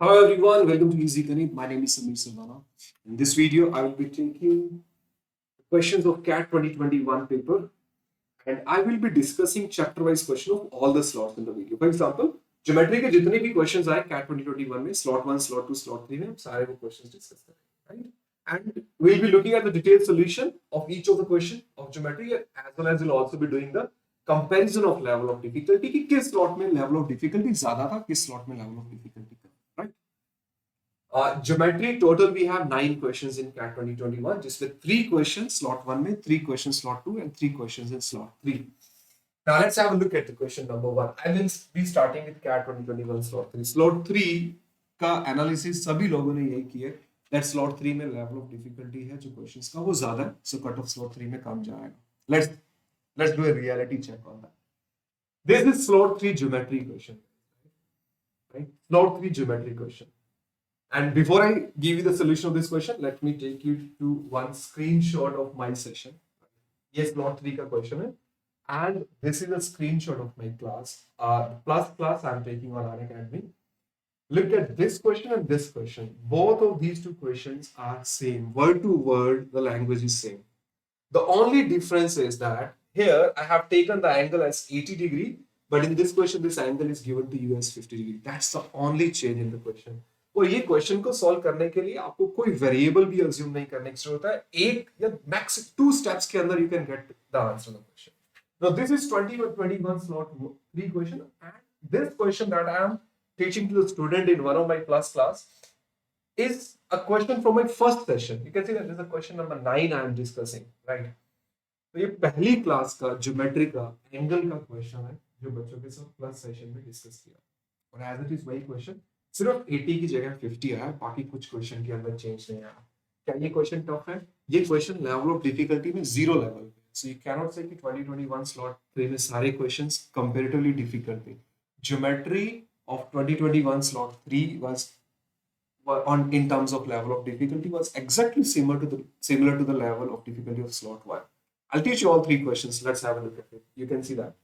Hello everyone, welcome to Easy Ganit. My name is Samir Savana. In this video, I will be taking questions of CAT 2021 paper and I will be discussing chapter-wise question of all the slots in the video. For example, geometry के जितने भी questions आए CAT 2021 में slot 1, slot 2, slot 3 में हम सारे वो questions discuss करेंगे, right? And we'll be looking at the detailed solution of each of the question of geometry as well as we'll also be doing the comparison of level of difficulty कि किस slot में level of difficulty ज़्यादा था, किस slot में level of difficulty come, right? Geometry total we have 9 questions in CAT 2021 just with 3 questions slot 1 में 3 questions slot 2 and 3 questions in slot 3. Now let's have a look at the question number 1. I will be starting with CAT 2021 slot 3. Slot 3 का analysis सभी लोगों ने यही किया that slot 3 में level of difficulty है जो questions का वो ज्यादा है so cut off slot 3 में कम जाएगा. Let's do a reality check on that. This is slot 3 geometry question, right? Slot 3 geometry question. And before I give you the solution of this question, let me take you to one screenshot of my session. Yes, slot 3 का question है. And this is a screenshot of my class. Plus class I'm taking on Unacademy. Look at this question and this question. Both of these two questions are same. Word to word, the language is same. The only difference is that here I have taken the angle as 80 degree, but in this question, this angle is given to you as 50 degree. That's the only change in the question. और ये question को solve करने के लिए आपको कोई variable भी assume नहीं करने की जरूरत है. एक या मैक्स 2 स्टेप्स के अंदर you can get the answer of the question. Now this is 21 slot 3 question and this question that I am teaching to the student in one of my class is a question from my first session. You can see that this is a question number 9 I am discussing, right? तो ये पहली class का geometry का angle का question है जो बच्चों के साथ प्लस सेशन में डिस्कस किया और एज इट इज वही क्वेश्चन सिर्फ 80 की जगह 50 आया है. बाकी कुछ क्वेश्चन के अंदर चेंज नहीं आया. क्या ये क्वेश्चन टफ है? ये क्वेश्चन लेवल ऑफ डिफिकल्टी में जीरो लेवल पे. सो यू कैन नॉट से कि 2021 स्लॉट 3 में सारे क्वेश्चंस कंपैरेटिवली डिफिकल्ट थे. Geometry of 2021 slot 3 was on in terms of level of difficulty was exactly similar to the level of difficulty of slot 1. I'll teach you all 3 questions. Let's have a look at it. You can see that.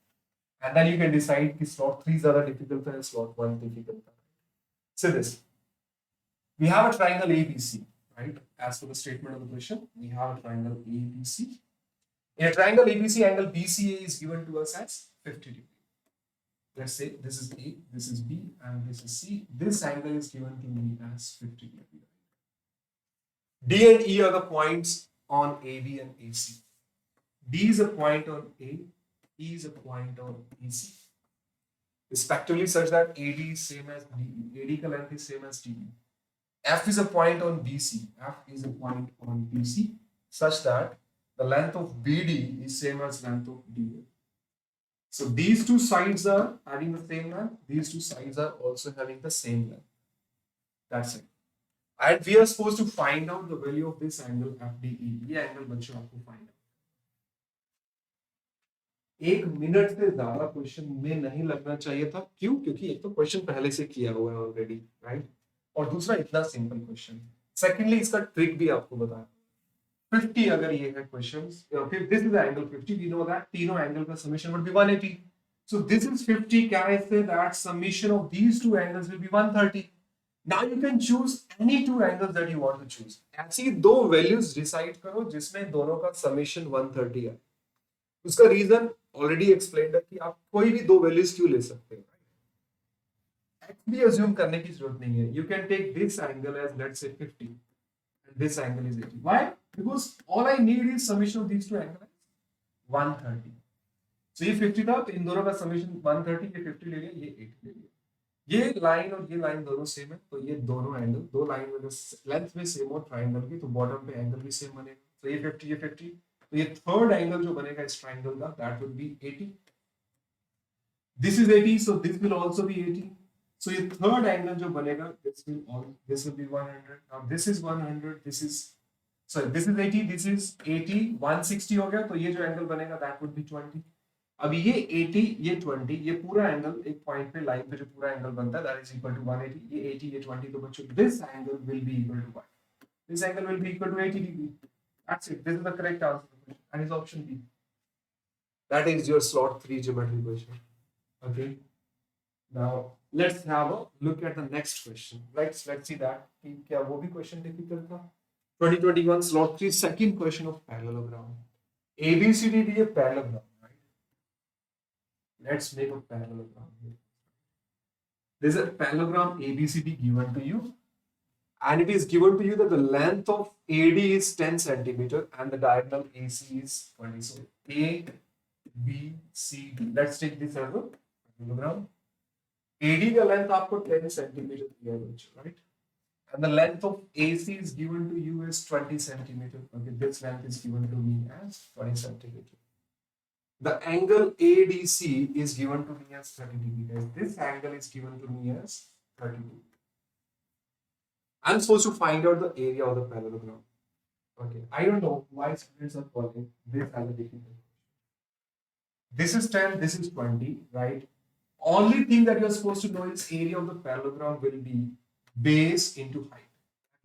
And then you can decide if slot 3 is other difficult and slot 1 difficult. So this. We have a triangle ABC, right? As per the statement of the question, we have a triangle ABC. In a triangle ABC, angle BCA is given to us as 50 degree. Let's say this is A, this is B, and this is C. This angle is given to me as 50 degree. D and E are the points on AB and AC. D is a point on A, E is a point on EC. Respectively such that AD is same as DE. AD ka length is same as DE. F is a point on BC. F is a point on BC such that the length of BD is same as length of DA. So these two sides are having the same length. These two sides are also having the same length. That's it. And we are supposed to find out the value of this angle FDE. ये angle बच्चों आपको find out. 1 minute से ज्यादा question में नहीं लगना चाहिए था. क्यों? क्योंकि एक तो क्वेश्चन पहले से किया हुआ है ऑलरेडी, राइट? और दूसरा इतना सिंपल क्वेश्चन. सेकेंडली इसका ट्रिक भी आपको बताया. 50 अगर ये है क्वेश्चन, फिर this is angle 50. We know that तीनों एंगल का summation would be 180. So this is 50. Can I say that summation of these two angles will be 130. Now you can choose any two angles that you want to choose. ऐसी दो values decide करो जिसमें दोनों का summation 130 है. उसका reason already explained है कि आप कोई भी दो वैल्यूज क्यों ले सकते हो. एक्स भी अज्यूम करने की जरूरत नहीं है. You can take this angle as let's say 50 and this angle is 80. Why? Because all I need is summation of these two angles 130. So ये 50 था तो इन दोनों का समेशन 130. ये 50 ले लिया, ये 80 ले लिया. ये लाइन और ये लाइन दोनों सेम है तो ये दोनों एंगल दो लाइन में लेंथ में सेम हो ट्राइंगल की तो बॉटम पे एंगल भी सेम बनेगा. तो ये 50 ये 50 तो ये थर्ड एंगल जो बनेगा इस ट्राइंगल का that will be 80. This is 80 so this will also be 80. So ये third angle जो बनेगा this will be 100. Now this is 100. This is 80. This is 80. 160 हो गया तो ये जो एंगल बनेगा that would be 20. अब ये 80 ये 20 ये पूरा एंगल एक पॉइंट पे लाइन पे जो पूरा एंगल बनता है that is equal to 180. ये 80 ये 20 तो बच्चों this angle will be equal to what? This angle will be equal to 80 degree. That's it. This is the correct answer and it's option B. That is your slot 3 geometry question. Okay. Now Let's have a look at the next question. Let's see that कि क्या वो भी question difficult था. 2021 slot 3 second question of parallelogram. ABCD be a parallelogram, right? Let's make a parallelogram here. There's a parallelogram ABCD given to you, and it is given to you that the length of AD is 10 centimeter and the diagonal AC is 20. So A, B, C, D. Let's take this as a parallelogram. AD का length आपको 10 centimeter दिया है बच्चों, right? And the length of AC is given to you as 20 centimeter. Okay, this length is given to me as 20 centimeter. The angle ADC is given to me as 30 degree. Guys. This angle is given to me as 30 degree. I'm supposed to find out the area of the parallelogram. Okay, I don't know why students are calling this as a difficult. This is 10, this is 20, right? Only thing that you're supposed to know is area of the parallelogram will be base into height.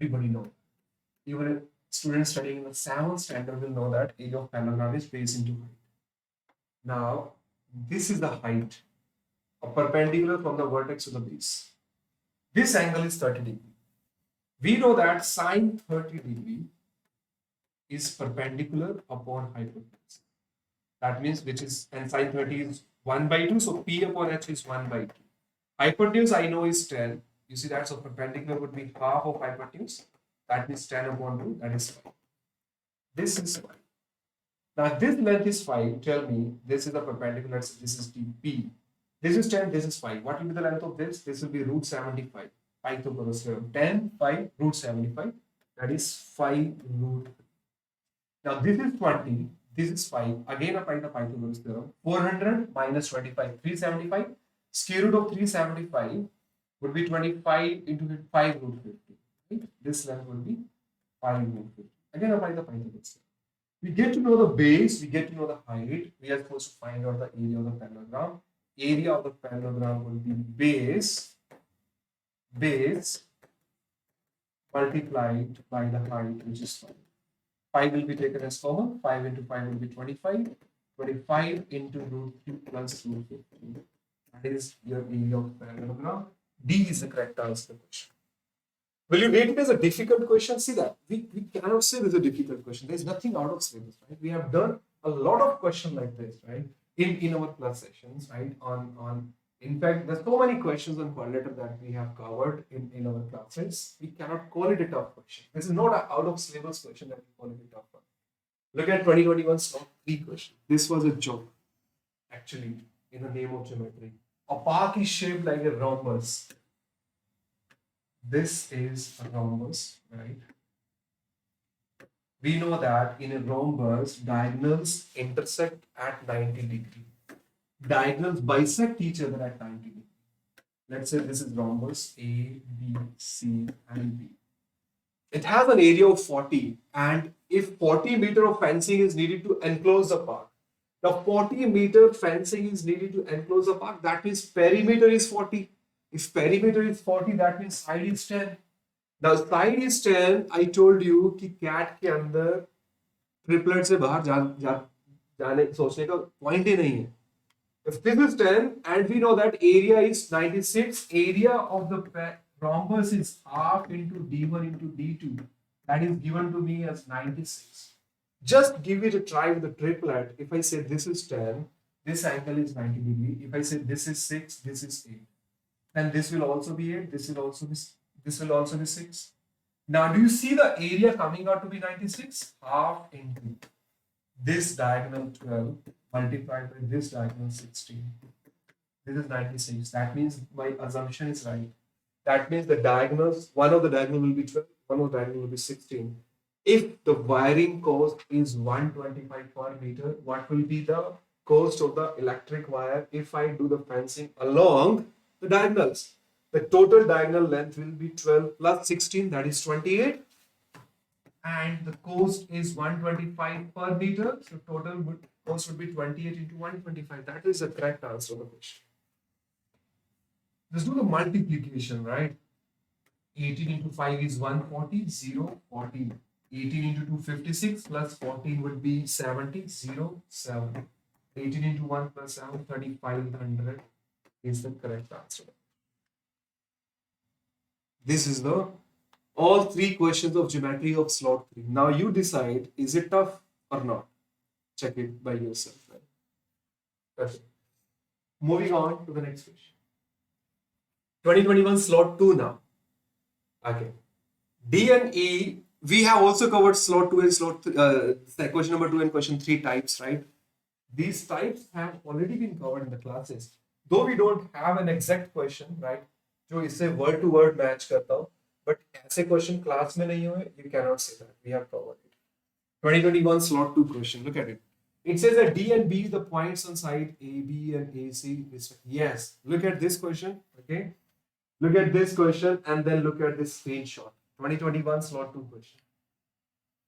Everybody knows. Even a student studying in the 7th standard will know that area of parallelogram is base into height. Now, this is the height, a perpendicular from the vertex to the base. This angle is 30 degree. We know that sine 30 degree is perpendicular upon hypotenuse. That means which is, and sine 30 is 1 by 2, so P upon H is 1 by 2. Hypotenuse I know is 10. You see that, so perpendicular would be half of hypotenuse. That means 10 upon 2, that is 5. This is 5. Now this length is 5. Tell me, this is the perpendicular, this is P. This is 10, this is 5. What will be the length of this? This will be root 75. 5 to power 7. 10, 5, root 75. That is 5 root. Now this is 20. This is 5. Again apply the Pythagoras theorem. 400 minus 25. 375. Square root of 375 would be 25 into 5 root 50. Right? This length would be 5 root 50. Again apply the Pythagoras theorem. We get to know the base, we get to know the height. We are supposed to find out the area of the parallelogram. Area of the parallelogram will be base multiplied by the height, which is 5. 5 will be taken as common. 5 into 5 will be 25. 25 into root 3 plus root 15. That is your area of parallelogram. D is the correct answer to the question. Will you rate it as a difficult question? See that. We cannot say this is a difficult question. There is nothing out of syllabus, right? We have done a lot of questions like this, right? In our plus sessions, right? In fact, there's so many questions on quadrature that we have covered in our classes. We cannot call it a tough question. This is not an out of syllabus question that we call it a tough one. Look at 2021 slot 3 question. This was a joke, actually, in the name of geometry. A park is shaped like a rhombus. This is a rhombus, right? We know that in a rhombus, diagonals intersect at 90 degrees. Diagonals bisect each other at 90 degrees. Let's say this is rhombus A, B, C, and B. It has an area of 40, and if 40 meter of fencing is needed to enclose the park, the 40 meter fencing is needed to enclose the park, that means perimeter is 40. If perimeter is 40, that means side is 10. Now side is 10, I told you कि cat के अंदर triplet से बाहर जाने सोचने का point ही नहीं है. If this is 10 and we know that area is 96, area of the rhombus is half into D1 into D2. That is given to me as 96. Just give it a try with the triplet. If I say this is 10, this angle is 90 degree. If I say this is 6, this is 8. Then this will also be 8, this will also be 6. Now do you see the area coming out to be 96? Half into this diagonal 12 multiplied by this diagonal 16. This is 96. That means my assumption is right. That means the diagonals, one of the diagonal will be 12, one of the diagonal will be 16. If the wiring cost is 125 per meter, what will be the cost of the electric wire if I do the fencing along the diagonals? The total diagonal length will be 12 plus 16, that is 28. And the cost is 125 per meter. So total cost would be 28 into 125. That is the correct answer to the question. Let's do the multiplication, right? 18 into 5 is 140, 0, 14. 18 into 2, 56, plus 14 would be 70, 0, 7. 18 into 1 plus 7, 3500 is the correct answer. This is the all three questions of geometry of slot 3. Now you decide, is it tough or not? Check it by yourself. Right? Perfect. Moving on to the next question. 2021 slot 2 now. Okay. D and E, we have also covered slot 2 and slot 3, question number 2 and question 3 types, right? These types have already been covered in the classes. Though we don't have an exact question, right? जो इससे word to word match करता हो, but ऐसे question class में नहीं हुए, you cannot say that. We have covered it. 2021 slot 2 question. Look at it. It says that D and B, the points on side A, B, and AC. Yes. Look at this question. Okay. Look at this question and then look at this screenshot. 2021 slot 2 question.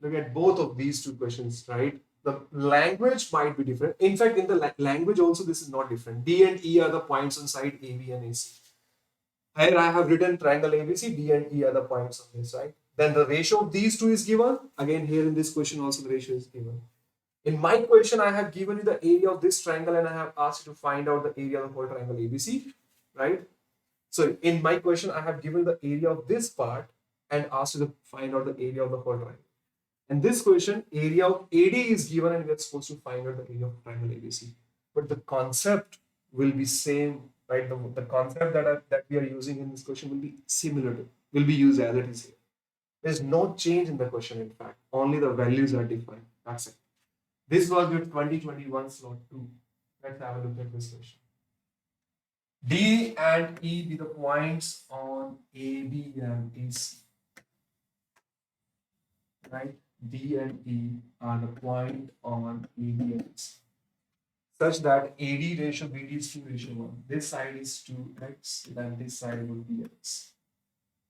Look at both of these two questions, right? The language might be different. In fact, in the language also, this is not different. D and E are the points on side A, B, and AC. Here I have written triangle ABC, D and E are the points on this side. Then the ratio of these two is given. Again, here in this question also the ratio is given. In my question, I have given you the area of this triangle and I have asked you to find out the area of the whole triangle ABC, right? So in my question, I have given the area of this part and asked you to find out the area of the whole triangle. In this question, area of AD is given and we are supposed to find out the area of triangle ABC. But the concept will be same, right? The concept that we are using in this question will be similar to, will be used as it is here. There's no change in the question, in fact. Only the values are defined. That's it. This was your 2021 slot 2. Let's have a look at this question. D and E be the points on AB and AC. Right? D and E are the point on AB and AC. Such that AD ratio BD is 2:1. This side is 2x, then this side would be x.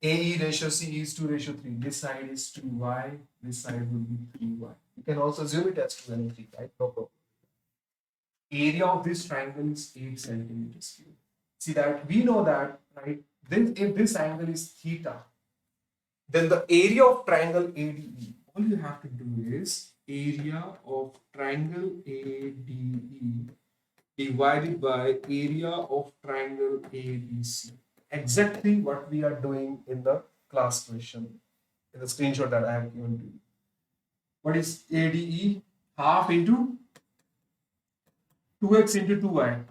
AE ratio C is 2:3. This side is 2y, this side would be 3y. You can also zoom it as 2 and 3, right? No problem. Area of this triangle is 8 centimeters cube. See that we know that, right? Then if this angle is theta, then the area of triangle ADE, all you have to do is area of triangle ADE divided by area of triangle ABC. Exactly what we are doing in the class question, in the screenshot that I have given to you. What is ADE? Half into 2x into 2y.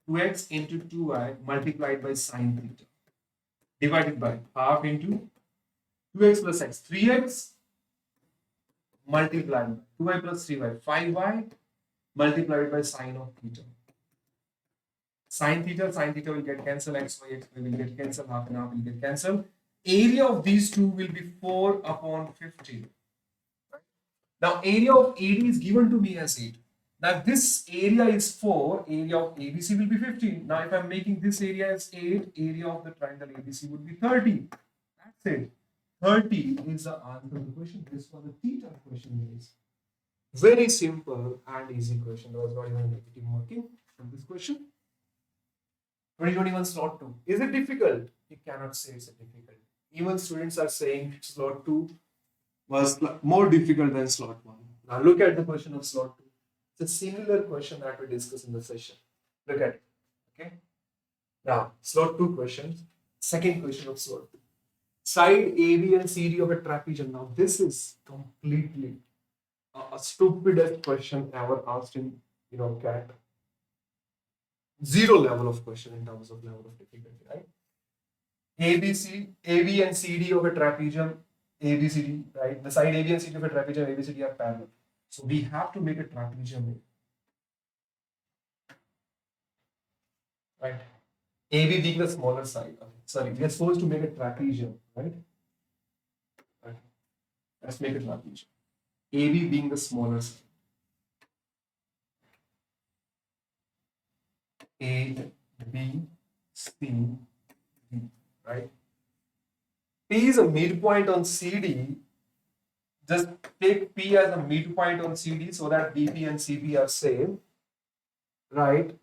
2x into 2y multiplied by sine theta. Divided by half into 2x plus x. 3x multiplied by 2y plus 3y. 5y multiplied by sine of theta. Sine theta will get cancelled, x will get cancelled, half and half will get cancelled. Area of these two will be 4 upon 50. Now, area of AD is given to me as 8. Now, if this area is 4, area of ABC will be 15. Now, if I'm making this area as 8, area of the triangle ABC would be 30. That's it. 30 is the answer of the question. This was a theta question, guys. Very simple and easy question. There was not even a negative marking from this question. 2021 slot 2. Is it difficult? You cannot say it's difficult. Even students are saying slot 2 was more difficult than slot 1. Now look at the question of slot 2. It's a similar question that we discussed in the session. Look at it. Okay. Now, slot 2 questions. Second question of slot 2. Side AB and CD of a trapezium. Now, this is completely a stupidest question ever asked in CAT. Zero level of question in terms of level of difficulty, right? AB and CD of a trapezium, ABCD, right? The side AB and CD of a trapezium, ABCD are parallel. So we have to make a trapezium here. Right? AB being the smaller side. Sorry, we are supposed to make a trapezium, right? Okay. Let's make a trapezium. AB being the smaller side. A, B, C, D, right? P is a midpoint on CD. Just take P as a midpoint on CD so that BP and CP are same, right?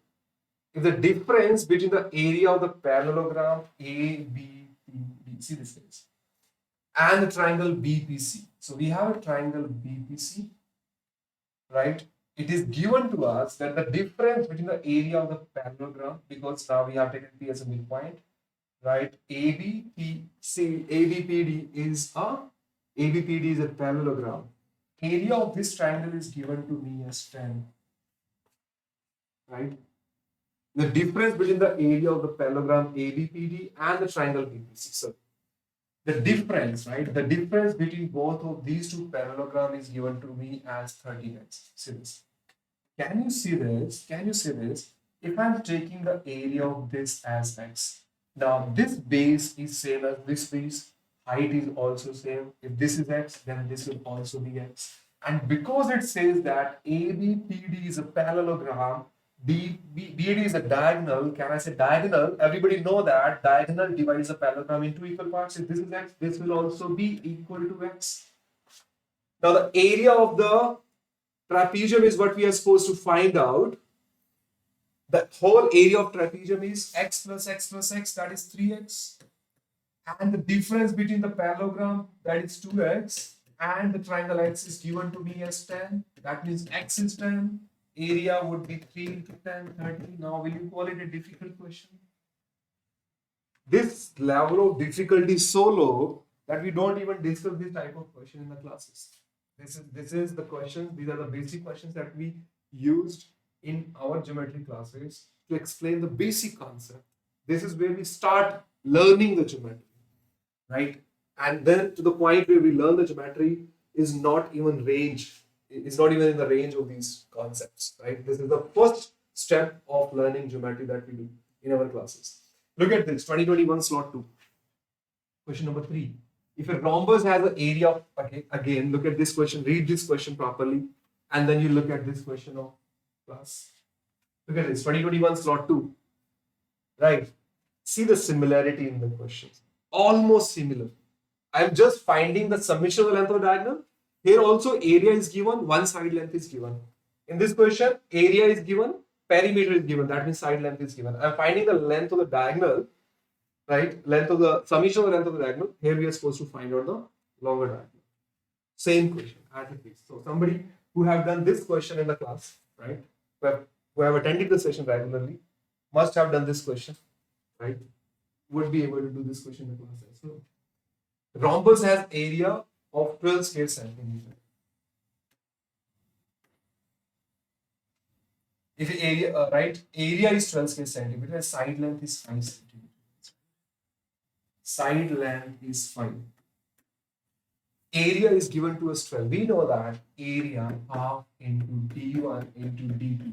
If the difference between the area of the parallelogram ABPD, see this is, and the triangle BPC. So we have a triangle BPC, right? It is given to us that the difference between the area of the parallelogram, because now we have taken P as a midpoint, right? ABPD is a parallelogram. Area of this triangle is given to me as 10, right? The difference between the area of the parallelogram ABPD and the triangle BBC. So the difference, right? The difference between both of these two parallelograms is given to me as 30x. See this. Can you see this? Can you see this? If I'm taking the area of this as x, now this base is same as this base, height is also same. If this is x, then this will also be x. And because it says that ABPD is a parallelogram, BD is a diagonal. Can I say diagonal? Everybody know that diagonal divides a parallelogram into equal parts. If this is x, this will also be equal to x. Now the area of the trapezium is what we are supposed to find out. The whole area of trapezium is x plus x plus x, that is 3x. And the difference between the parallelogram, that is 2x, and the triangle x is given to me as 10. That means x is 10. Area would be 3 into 10, 30. Now, will you call it a difficult question? This level of difficulty is so low that we don't even discuss this type of question in the classes. This is the question. These are the basic questions that we used in our geometry classes to explain the basic concept. This is where we start learning the geometry, right? And then to the point where we learn the geometry is not even in the range of these concepts, right? This is the first step of learning geometry that we do in our classes. Look at this, 2021 slot 2. Question number 3. If a rhombus has an area of, okay, again, look at this question, read this question properly, and then you look at this question of class. Look at this, 2021 slot 2. Right? See the similarity in the questions. Almost similar. I'm just finding the summation of the length of the diagonal. Here also area is given, one side length is given. In this question, area is given, perimeter is given, that means side length is given. I'm finding the length of the diagonal, right? Length of the summation of the length of the diagonal. Here we are supposed to find out the longer diagonal. Same question as it is. So somebody who have done this question in the class, right? Who have attended the session regularly, must have done this question, right? Would be able to do this question in the class as well. Rhombus has area of 12 square centimeter. If area, right, area is 12 square centimeter, side length is 5 centimeters. Side length is 5. Area is given to us 12. We know that area half into d1 into d2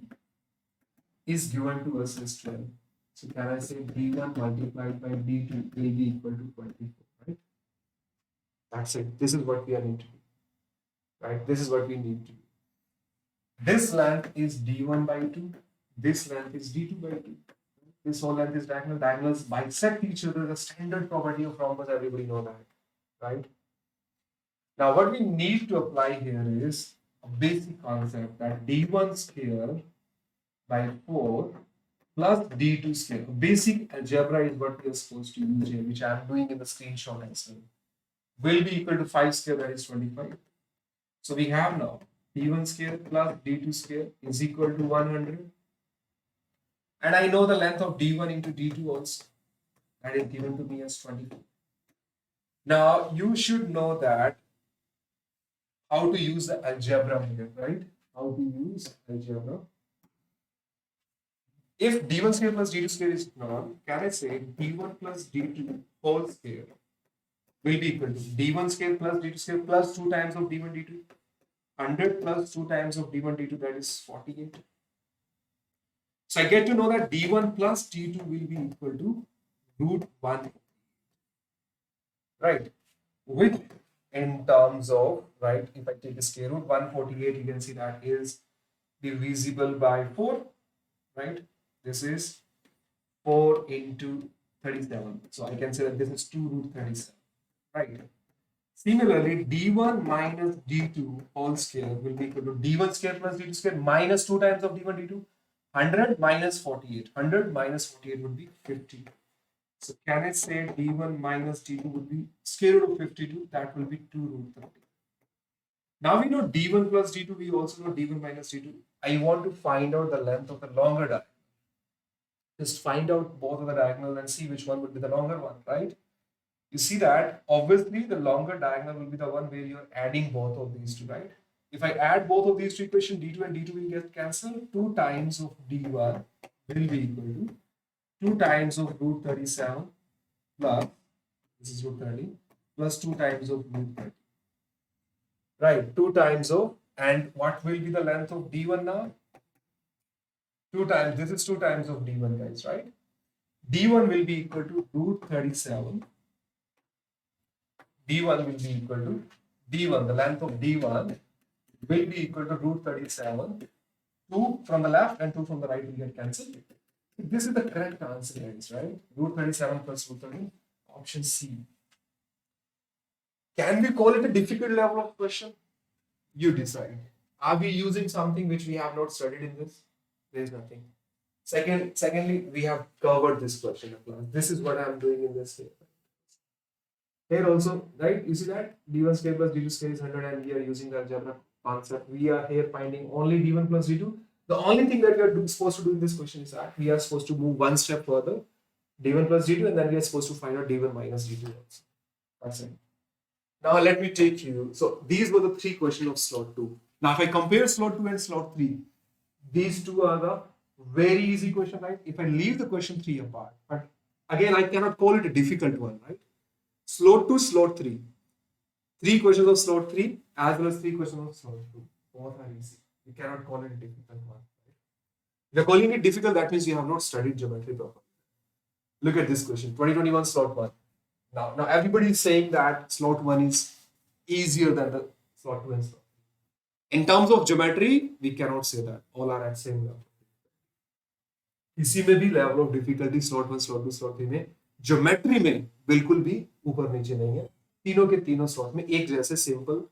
is given to us as 12. So can I say d1 multiplied by d2 will be equal to 24, right? That's it. This is what we are need to do, right? This is what we need to do. This length is d1 by 2. This length is d2 by 2. This whole length is diagonal. Diagonals bisect each other. The standard property of rhombus, everybody know that, right? Now, what we need to apply here is a basic concept that d1 square by 4 plus d2 square. Basic algebra is what we are supposed to use here, which I am doing in the screenshot as well. Will be equal to 5 square, that is 25. So we have now d1 square plus d2 square is equal to 100. And I know the length of d1 into d2 also. That is given to me as 24. Now, you should know that how to use the algebra here, right? How to use algebra. If d1 square plus d2 square is known, can I say d1 plus d2 whole square will be equal to d1 square plus d2 square plus 2 times of d1 d2. 100 plus 2 times of d1 d2, that is 48. So I get to know that d1 plus d2 will be equal to root 1. Right? Which in terms of, right, if I take the square root 148, you can see that is divisible by 4, right? This is 4 into 37. So I can say that this is 2 root 37, right? Similarly, d1 minus d2 whole square will be equal to d1 square plus d2 square minus 2 times of d1 d2. 100 minus 48. 100 minus 48 would be 50. So can I say d1 minus d2 would be square root of 52? That will be 2 root 30. Now we know d1 plus d2. We also know d1 minus d2. I want to find out the length of the longer diagonal. Just find out both of the diagonals and see which one would be the longer one, right? You see that obviously the longer diagonal will be the one where you're adding both of these two, right? If I add both of these two equations, d2 and d2 will get cancelled. 2 times of d1 will be equal to 2 times of root 37 plus, this is root 30, plus 2 times of root 30. Right, 2 times of, and what will be the length of d1 now? 2 times, this is 2 times of d1, guys, right? d1 will be equal to root 37. d1 will be equal to d1, the length of d1 will be equal to root 37. 2 from the left and 2 from the right will get cancelled. This is the correct answer, guys, right? Root 37 plus root 30, option C. Can we call it a difficult level of question? You decide. Are we using something which we have not studied in this? There is nothing. Secondly, we have covered this question of class. This is what I am doing in this here. Here also, right? You see that d1 square plus d2 square is 100, and we are using the algebra concept. We are here finding only d1 plus d2. The only thing that we are supposed to do in this question is that we are supposed to move one step further, d1 plus d2, and then we are supposed to find out d1 minus d2 also. That's it. Now let me take you. So these were the 3 questions of slot 2. Now if I compare slot 2 and slot 3, these two are the very easy question, right? If I leave the question 3 apart, but again I cannot call it a difficult one, right? Slot 2, slot 3. 3 questions of slot 3 as well as 3 questions of slot 2. Both are easy. You cannot call it a difficult one. Right? If you're calling it difficult, that means you have not studied geometry properly. Look at this question, 2021 slot 1. Now everybody is saying that slot 1 is easier than the slot 2 and slot 3. In terms of geometry, we cannot say that. All are at same level. इसी में भी level of difficulty slot 1, slot 2, slot 3 में geometry में बिल्कुल भी ऊपर नीचे नहीं है. तीनों के तीनों slot में एक जैसे simple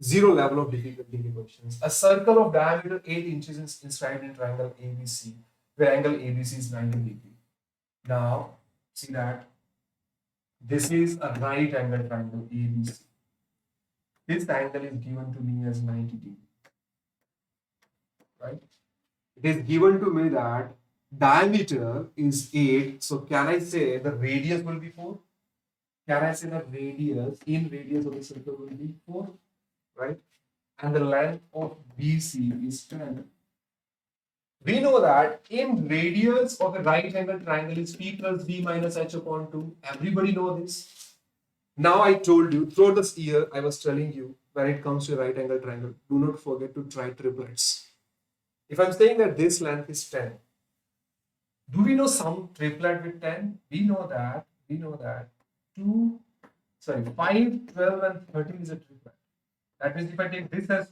zero level of difficulty के questions. A circle of diameter 8 inches is inscribed in triangle ABC, where angle ABC is 90 degrees. Now see that this is a right angle triangle ABC. This angle is given to me as 90 degrees. Right? It is given to me that diameter is 8. So can I say the radius will be 4? Can I say the radius of the circle will be 4? Right? And the length of BC is 10. We know that in radius of a right angle triangle is P plus B minus H upon 2. Everybody know this. Now I told you, throughout this year, I was telling you, when it comes to a right angle triangle, do not forget to try triplets. If I'm saying that this length is 10, do we know some triplet with 10? We know that 5, 12 and 13 is a triplet. That means if I take this as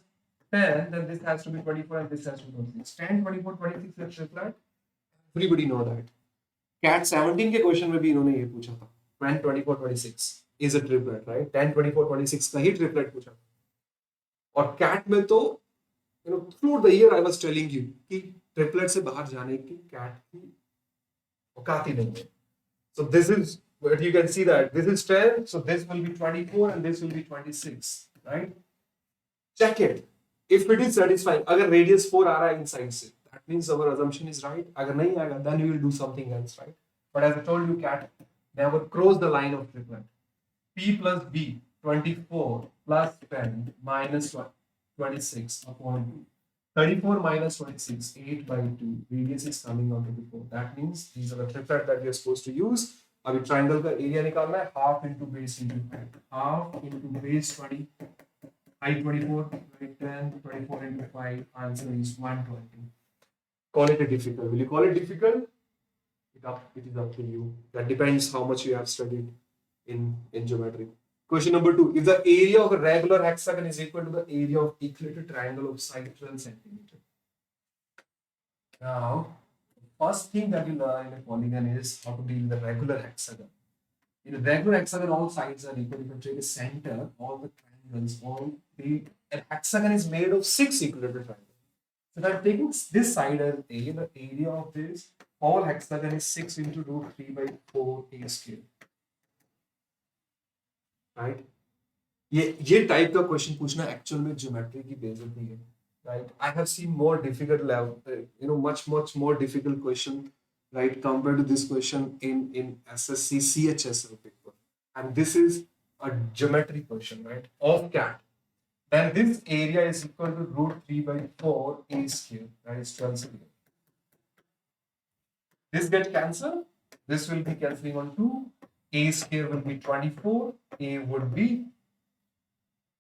10, then this has to be 24 and this has to be 26. 10, 24, 26 is a triplet. Everybody know that. CAT 17 के question में भी इन्होंने ये पूछा था. 10, 24, 26 is a triplet, right? 10, 24, 26 का ही triplet पूछा. और CAT में तो throughout the year I was telling you कि triplet से बाहर जाने की CAT की औकात ही नहीं है. So this is what you can see that this is 10, so this will be 24 and this will be 26, right? Check it. If it is satisfying, अगर radius 4 आ रहा है inside से, that means our assumption is right. अगर नहीं आएगा, then we will do something else, right? But as I told you, CAT never cross the line of triplet. P plus B, 24 plus 10 minus 26 upon 2. 34 minus 26, 8 by 2. Radius is coming out to be 4. That means these are the triplet that we are supposed to use. अभी triangle का area निकालना है, half into base into 5. Half into base 20. Height 24, 10, 24 into 5. Answer is 120. Call it a difficult. Will you call it difficult? It is up to you. That depends how much you have studied in geometry. Question number 2. If the area of a regular hexagon is equal to the area of equilateral triangle of side 12 centimeter. Now, the first thing that you learn in a polygon is how to deal with a regular hexagon. In a regular hexagon, all sides are equal. If you take a center, all the triangles, a hexagon is made of 6 equilateral triangles. So if I'm taking this side as A, the area of this whole hexagon is 6 into root 3 by 4 A square. Right? ये type का question पूछना actual में geometry की बेइज्जती है. Right? I have seen more difficult level, much more difficult question right? Compared to this question in SSC CHSL paper, and this is a geometry question, right? Of cat. Then this area is equal to root 3 by 4 a square, that is 12 square. This get cancelled. This will be cancelling on 2. A square will be 24. A would be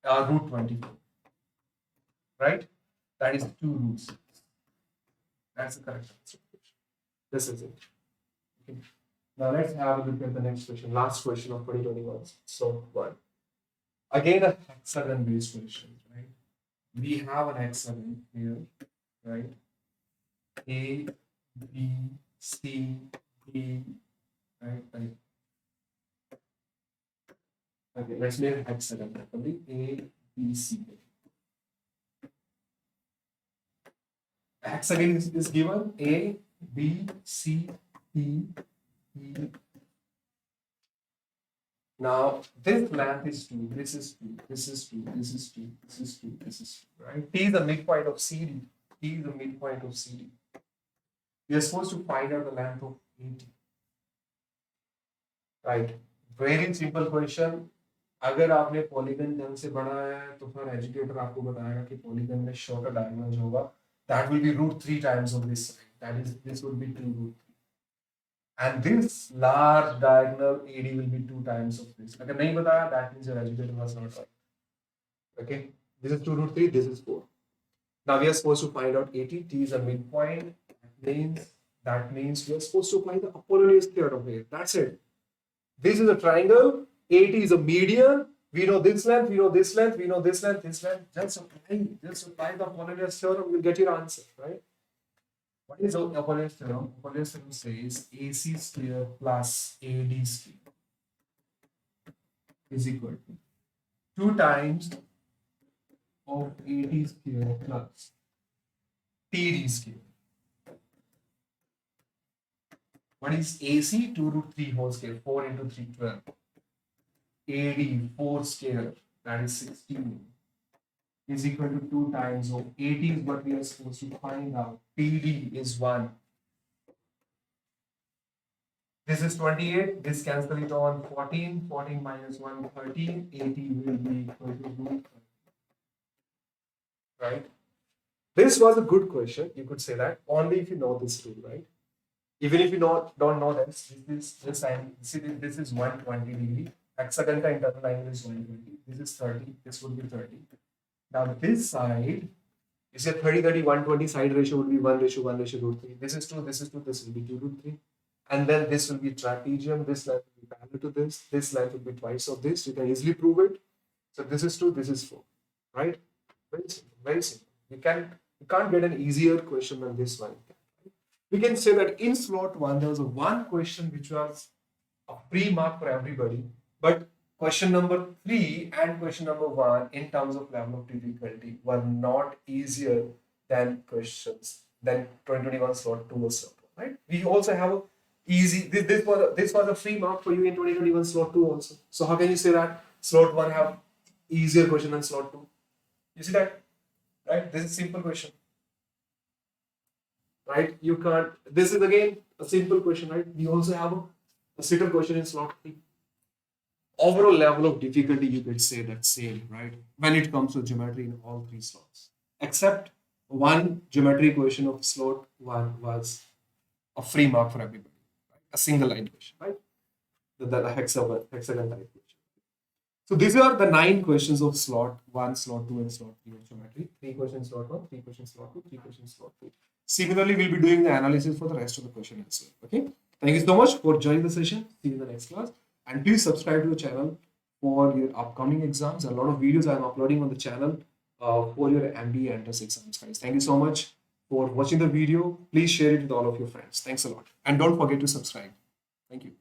root 24. Right? That is 2 roots. That's the correct answer. This is it. Okay. Now let's have a look at the next question. Last question of 2021. So one. Again a hexagon based question, right? We have an hexagon here, right? A, B, C, D, right? Okay, let's make a hexagon properly. A, B, C. A hexagon is given A, B, C, D, E. Now this length is 2, this is 2, this is 2, this is 2, this is 2, this is 2, right? T is the midpoint of CD. T is the midpoint of CD. We are supposed to find out the length of AT. Right? Very simple question. अगर आपने polygon ढंग से बनाया है तो फिर educator आपको बताएगा कि पॉलीगन में शॉर्टर डायगोनल होगा, that will be root 3 times of this side. That is, this would be 2 root 3. And this large diagonal AD will be 2 times of this. अगर नहीं बताया, that means your educator was not right. Okay, this is 2 root 3, this is 4. Now we are supposed to find out AT. T is a midpoint. That means we are supposed to apply the Apollonius theorem here. That's it. This is a triangle. AT is a median. We know this length, we know this length, we know this length, this length. Just apply the Apollonius theorem, you'll get your answer, right? What is the Apollonius theorem? Apollonius theorem says AC square plus AD square is equal to 2 times of AD square plus TD square. What is AC? 2 root 3 whole square, 4 into 3, 12. AD 4 square, that is 16, is equal to 2 times of AT is what we are supposed to find out. TD is 1. This is 28. This cancel it on 14. 14 minus 1, 13. AT will be equal to root 13. Right? This was a good question. You could say that only if you know this rule, right? Even if you don't know this angle, see this is 120 degree. Hexagon ka internal angle is 120. This is 30. This would be 30. Now this side, you say 30, 30, 120 side ratio would be 1 ratio, 1 ratio root 3. This is 2, this is 2, this will be 2 root 3. And then this will be trapezium. This length will be parallel to this. This length will be twice of this. You can easily prove it. So this is 2, this is 4. Right? Very simple. Very simple. You can't get an easier question than this one. We can say that in slot 1, there was one question which was a free mark for everybody. But question number 3 and question number 1 in terms of level of difficulty were not easier than questions than 2021 slot 2 or slot 1, right? We also have a easy, this was a free mark for you in 2021 slot 2 also. So how can you say that slot 1 have easier question than slot 2? You see that, right? This is a simple question, right? You can't, this is again a simple question, right? We also have a sitter question in slot 3. Overall level of difficulty, you could say that same, right? When it comes to geometry in all 3 slots, except one geometry question of slot 1 was a free mark for everybody, right? A single line question, right? The hexagon type question. So these are the 9 questions of slot 1, slot 2, and slot 3 of geometry. 3 questions slot 1, 3 questions slot 2, 3 questions slot 2. Similarly, we'll be doing the analysis for the rest of the question as well. Okay. Thank you so much for joining the session. See you in the next class. And please subscribe to the channel for your upcoming exams. A lot of videos I am uploading on the channel for your MBA entrance exams, guys. Thank you so much for watching the video. Please share it with all of your friends. Thanks a lot. And don't forget to subscribe. Thank you.